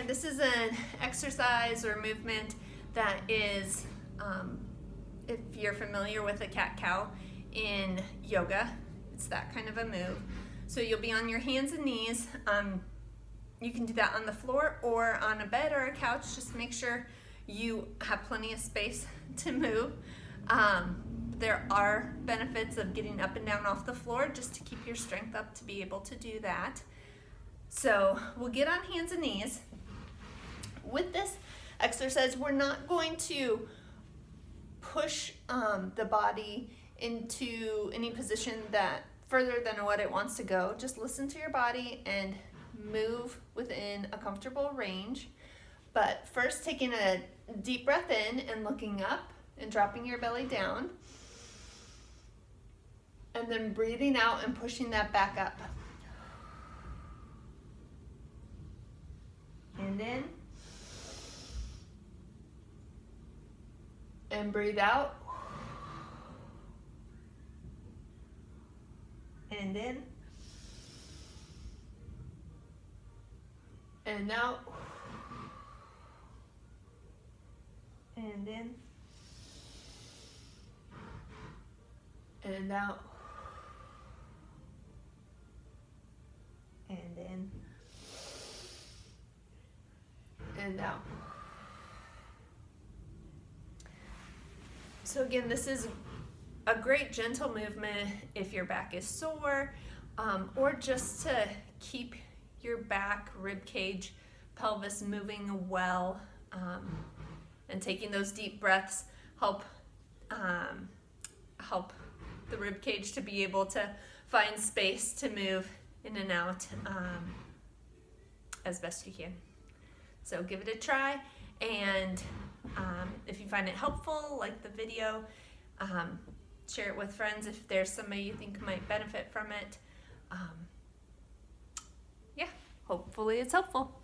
this is an exercise or movement that is, if you're familiar with a cat-cow in yoga, it's that kind of a move. So you'll be on your hands and knees. You can do that on the floor or on a bed or a couch. Just make sure you have plenty of space to move. There are benefits of getting up and down off the floor just to keep your strength up to be able to do that. So we'll get on hands and knees. With this exercise, we're not going to push the body into any position that further than what it wants to go. Just listen to your body and move within a comfortable range. But first, taking a deep breath in and looking up and dropping your belly down. And then breathing out and pushing that back up. And in. And breathe out. And in. And out. And in. And out. And in. And out. So again, this is a great gentle movement if your back is sore, or just to keep your back, rib cage, pelvis moving well, and taking those deep breaths help the rib cage to be able to find space to move in and out as best you can. So give it a try, and if you find it helpful, like the video, share it with friends if there's somebody you think might benefit from it. Yeah, hopefully it's helpful.